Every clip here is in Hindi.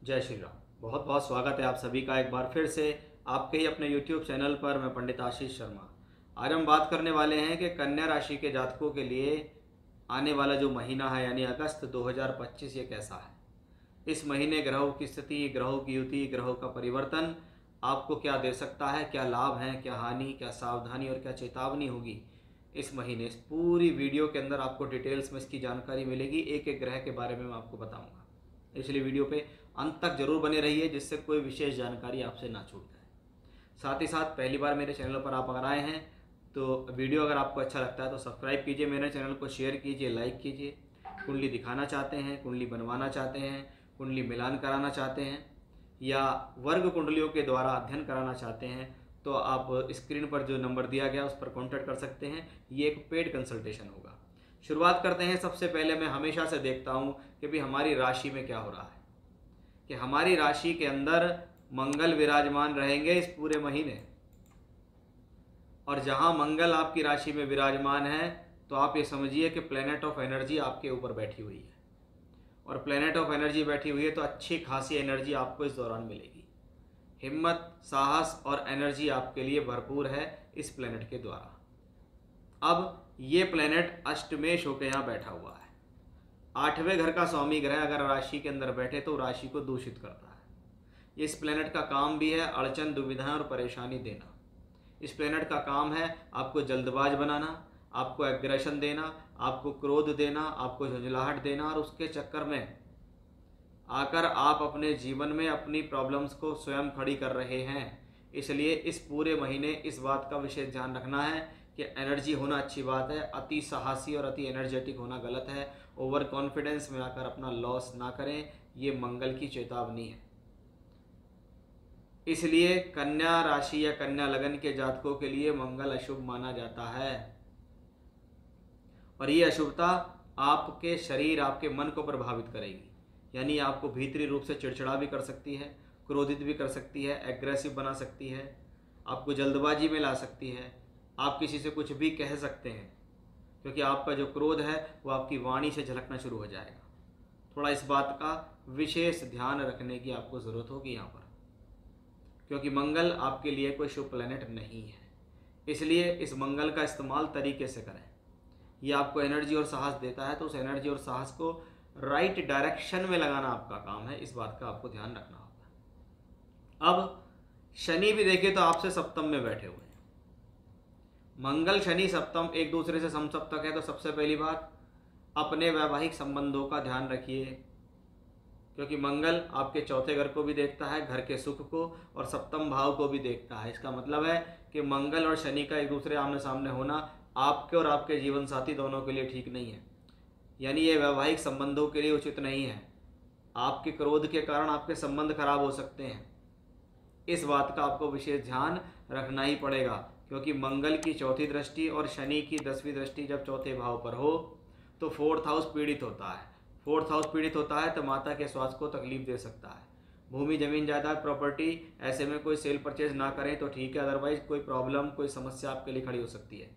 जय श्री राम। बहुत बहुत स्वागत है आप सभी का एक बार फिर से आपके ही अपने YouTube चैनल पर। मैं पंडित आशीष शर्मा। आज हम बात करने वाले हैं कि कन्या राशि के जातकों के लिए आने वाला जो महीना है यानी अगस्त 2025 ये कैसा है। इस महीने ग्रहों की स्थिति, ग्रहों की युति, ग्रहों का परिवर्तन आपको क्या दे सकता है, क्या लाभ हैं, क्या हानि, क्या सावधानी और क्या चेतावनी होगी इस महीने। इस पूरी वीडियो के अंदर आपको डिटेल्स में इसकी जानकारी मिलेगी। एक एक ग्रह के बारे में मैं आपको बताऊंगा, इसलिए वीडियो पे अंत तक जरूर बने रहिए जिससे कोई विशेष जानकारी आपसे ना छूट जाए। साथ ही साथ पहली बार मेरे चैनल पर आप अगर आए हैं तो वीडियो अगर आपको अच्छा लगता है तो सब्सक्राइब कीजिए, मेरे चैनल को शेयर कीजिए, लाइक कीजिए। कुंडली दिखाना चाहते हैं, कुंडली बनवाना चाहते हैं, कुंडली मिलान कराना चाहते हैं या वर्ग कुंडलियों के द्वारा अध्ययन कराना चाहते हैं तो आप स्क्रीन पर जो नंबर दिया गया उस पर कॉन्टैक्ट कर सकते हैं। ये एक पेड कंसल्टेशन होगा। शुरुआत करते हैं। सबसे पहले मैं हमेशा से देखता हूँ कि भाई हमारी राशि में क्या हो रहा है, कि हमारी राशि के अंदर मंगल विराजमान रहेंगे इस पूरे महीने। और जहां मंगल आपकी राशि में विराजमान है तो आप ये समझिए कि प्लेनेट ऑफ एनर्जी आपके ऊपर बैठी हुई है। और प्लेनेट ऑफ एनर्जी बैठी हुई है तो अच्छी खासी एनर्जी आपको इस दौरान मिलेगी। हिम्मत, साहस और एनर्जी आपके लिए भरपूर है इस प्लेनेट के द्वारा। अब ये प्लेनेट अष्टमेश होकर यहाँ बैठा हुआ है। 8वें घर का स्वामी ग्रह अगर राशि के अंदर बैठे तो राशि को दूषित करता है। इस प्लेनेट का काम भी है अड़चन, दुविधाएं और परेशानी देना। इस प्लेनेट का काम है आपको जल्दबाज बनाना, आपको एग्रेशन देना, आपको क्रोध देना, आपको झंझलाहट देना। और उसके चक्कर में आकर आप अपने जीवन में अपनी प्रॉब्लम्स को स्वयं खड़ी कर रहे हैं। इसलिए इस पूरे महीने इस बात का विशेष ध्यान रखना है कि एनर्जी होना अच्छी बात है, अति साहसी और अति एनर्जेटिक होना गलत है। ओवर कॉन्फिडेंस में आकर अपना लॉस ना करें, ये मंगल की चेतावनी है। इसलिए कन्या राशि या कन्या लगन के जातकों के लिए मंगल अशुभ माना जाता है। और ये अशुभता आपके शरीर, आपके मन को प्रभावित करेगी। यानी आपको भीतरी रूप से चिड़चिड़ा भी कर सकती है, क्रोधित भी कर सकती है, एग्रेसिव बना सकती है, आपको जल्दबाजी में ला सकती है, आप किसी से कुछ भी कह सकते हैं क्योंकि आपका जो क्रोध है वो आपकी वाणी से झलकना शुरू हो जाएगा। थोड़ा इस बात का विशेष ध्यान रखने की आपको ज़रूरत होगी यहाँ पर, क्योंकि मंगल आपके लिए कोई शुभ प्लैनेट नहीं है। इसलिए इस मंगल का इस्तेमाल तरीके से करें। ये आपको एनर्जी और साहस देता है तो उस एनर्जी और साहस को राइट डायरेक्शन में लगाना आपका काम है। इस बात का आपको ध्यान रखना होगा। अब शनि भी देखिए तो आपसे सप्तम में बैठे हुए हैं। मंगल शनि सप्तम एक दूसरे से समसप्तक है। तो सबसे पहली बात, अपने वैवाहिक संबंधों का ध्यान रखिए, क्योंकि मंगल आपके चौथे घर को भी देखता है, घर के सुख को, और सप्तम भाव को भी देखता है। इसका मतलब है कि मंगल और शनि का एक दूसरे आमने सामने होना आपके और आपके जीवन साथी दोनों के लिए ठीक नहीं है। यानी ये वैवाहिक संबंधों के लिए उचित नहीं है। आपके क्रोध के कारण आपके संबंध खराब हो सकते हैं। इस बात का आपको विशेष ध्यान रखना ही पड़ेगा, क्योंकि मंगल की चौथी दृष्टि और शनि की 10वीं दृष्टि जब चौथे भाव पर हो तो 4th हाउस पीड़ित होता है। 4th हाउस पीड़ित होता है तो माता के स्वास्थ्य को तकलीफ दे सकता है। भूमि, जमीन, जायदाद, प्रॉपर्टी ऐसे में कोई सेल परचेज ना करें तो ठीक है, अदरवाइज कोई प्रॉब्लम, कोई समस्या आपके लिए खड़ी हो सकती है।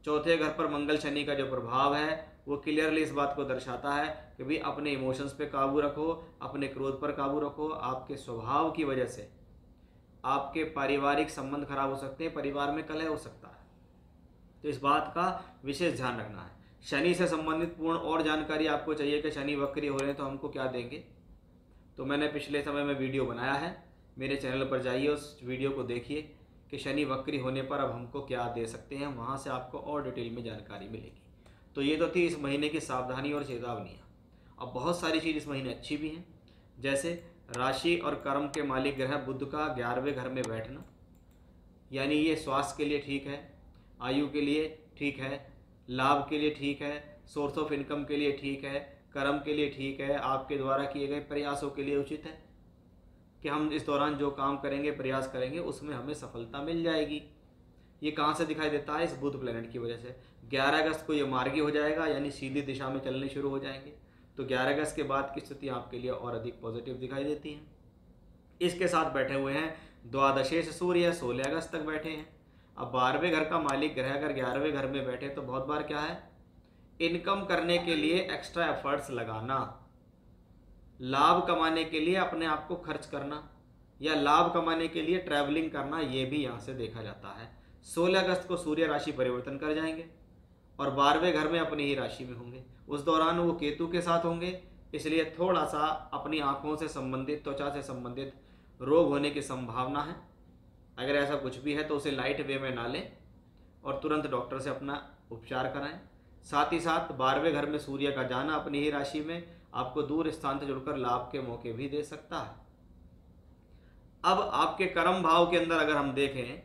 चौथे घर पर मंगल शनि का जो प्रभाव है वो क्लियरली इस बात को दर्शाता है कि भाई अपने इमोशंस पे काबू रखो, अपने क्रोध पर काबू रखो। आपके स्वभाव की वजह से आपके पारिवारिक संबंध खराब हो सकते हैं, परिवार में कलह हो सकता है। तो इस बात का विशेष ध्यान रखना है। शनि से संबंधित पूर्ण और जानकारी आपको चाहिए कि शनि वक्री हो रहे हैं तो हमको क्या देंगे, तो मैंने पिछले समय में वीडियो बनाया है, मेरे चैनल पर जाइए, उस वीडियो को देखिए कि शनि वक्री होने पर अब हमको क्या दे सकते हैं। वहाँ से आपको और डिटेल में जानकारी मिलेगी। तो ये तो थी इस महीने की सावधानी और चेतावनियाँ। अब बहुत सारी चीज़ इस महीने अच्छी भी हैं, जैसे राशि और कर्म के मालिक ग्रह बुध का 11वें घर में बैठना, यानी ये स्वास्थ्य के लिए ठीक है, आयु के लिए ठीक है, लाभ के लिए ठीक है, सोर्स ऑफ इनकम के लिए ठीक है, कर्म के लिए ठीक है, आपके द्वारा किए गए प्रयासों के लिए उचित है कि हम इस दौरान जो काम करेंगे, प्रयास करेंगे, उसमें हमें सफलता मिल जाएगी। ये कहाँ से दिखाई देता है? इस बुध प्लेनेट की वजह से। 11 अगस्त को ये मार्गी हो जाएगा, यानी सीधी दिशा में चलने शुरू हो जाएंगे। तो 11 अगस्त के बाद की स्थिति आपके लिए और अधिक पॉजिटिव दिखाई देती है। इसके साथ बैठे हुए हैं द्वादशेश सूर्य, 16 अगस्त तक बैठे हैं। अब 12वें घर का मालिक ग्रह अगर 11वें घर में बैठे तो बहुत बार क्या है, इनकम करने के लिए एक्स्ट्रा एफर्ट्स लगाना, लाभ कमाने के लिए अपने आप को खर्च करना या लाभ कमाने के लिए ट्रैवलिंग करना, ये भी यहाँ से देखा जाता है। 16 अगस्त को सूर्य राशि परिवर्तन कर जाएंगे और 12वें घर में अपनी ही राशि में होंगे। उस दौरान वो केतु के साथ होंगे, इसलिए थोड़ा सा अपनी आँखों से संबंधित, त्वचा से संबंधित रोग होने की संभावना है। अगर ऐसा कुछ भी है तो उसे लाइट वे में ना लें और तुरंत डॉक्टर से अपना उपचार कराएं। साथ ही साथ 12वें घर में सूर्य का जाना अपनी ही राशि में आपको दूर स्थान से जुड़कर लाभ के मौके भी दे सकता है। अब आपके कर्म भाव के अंदर अगर हम देखें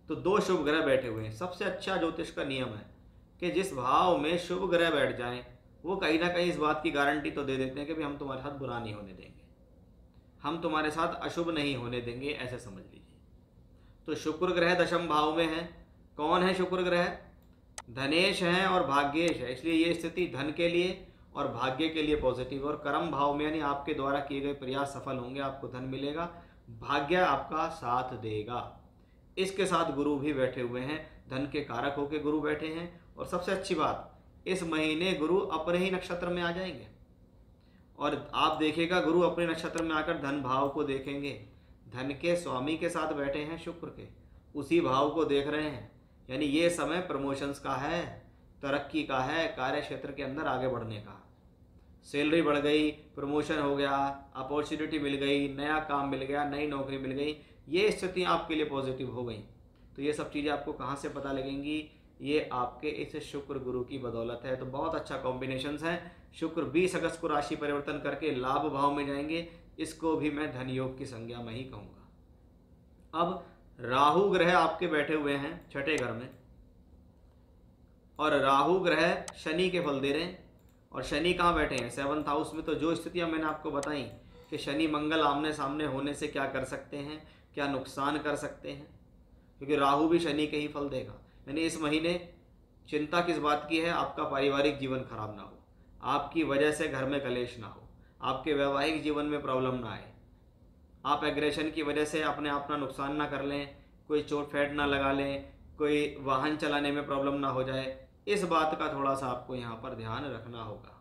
तो 2 शुभ ग्रह बैठे हुए हैं। सबसे अच्छा ज्योतिष का नियम है कि जिस भाव में शुभ ग्रह बैठ जाएं वो कहीं ना कहीं इस बात की गारंटी तो दे देते हैं कि भाई हम तुम्हारे साथ बुरा नहीं होने देंगे, हम तुम्हारे साथ अशुभ नहीं होने देंगे, ऐसे समझ लीजिए। तो शुक्र ग्रह दशम भाव में है। कौन है शुक्र ग्रह? धनेश है और भाग्येश है, इसलिए ये स्थिति धन के लिए और भाग्य के लिए पॉजिटिव। और कर्म भाव में यानी आपके द्वारा किए गए प्रयास सफल होंगे, आपको धन मिलेगा, भाग्य आपका साथ देगा। इसके साथ गुरु भी बैठे हुए हैं, धन के कारक होके गुरु बैठे हैं। और सबसे अच्छी बात, इस महीने गुरु अपने ही नक्षत्र में आ जाएंगे और आप देखिएगा गुरु अपने नक्षत्र में आकर धन भाव को देखेंगे। धन के स्वामी के साथ बैठे हैं शुक्र के, उसी भाव को देख रहे हैं, यानी ये समय प्रमोशंस का है, तरक्की का है, कार्य क्षेत्र के अंदर आगे बढ़ने का। सैलरी बढ़ गई, प्रमोशन हो गया, अपॉर्चुनिटी मिल गई, नया काम मिल गया, नई नौकरी मिल गई, ये स्थिति आपके लिए पॉजिटिव हो गई। तो ये सब चीज़ें आपको कहाँ से पता लगेंगी? ये आपके इस शुक्र गुरु की बदौलत है। तो बहुत अच्छा कॉम्बिनेशन है। शुक्र 20 अगस्त को राशि परिवर्तन करके लाभ भाव में जाएंगे, इसको भी मैं धन योग की संज्ञा में ही कहूँगा। अब राहु ग्रह आपके बैठे हुए हैं 6ठे घर में और राहु ग्रह शनि के फल दे रहे हैं। और शनि कहाँ बैठे हैं? 7th हाउस में। तो जो स्थितियाँ मैंने आपको बताई कि शनि मंगल आमने सामने होने से क्या कर सकते हैं, क्या नुकसान कर सकते हैं, क्योंकि राहु भी शनि के ही फल देगा। यानी इस महीने चिंता किस बात की है? आपका पारिवारिक जीवन खराब ना हो, आपकी वजह से घर में कलेश ना हो, आपके वैवाहिक जीवन में प्रॉब्लम ना आए, आप एग्रेशन की वजह से अपना नुकसान ना कर लें, कोई चोट फैट ना लगा लें, कोई वाहन चलाने में प्रॉब्लम ना हो जाए। इस बात का थोड़ा सा आपको यहाँ पर ध्यान रखना होगा।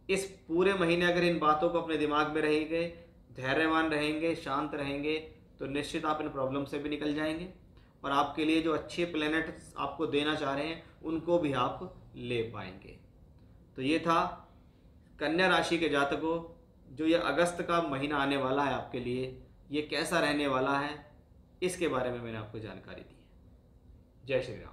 इस पूरे महीने अगर इन बातों को अपने दिमाग में रहेंगे, धैर्यवान रहेंगे, शांत रहेंगे, तो निश्चित आप इन प्रॉब्लम से भी निकल जाएंगे और आपके लिए जो अच्छे प्लैनेट आपको देना चाह रहे हैं उनको भी आप ले पाएंगे। तो ये था कन्या राशि के जातकों, जो ये अगस्त का महीना आने वाला है आपके लिए, ये कैसा रहने वाला है, इसके बारे में मैंने आपको जानकारी दी है। जय श्री राम।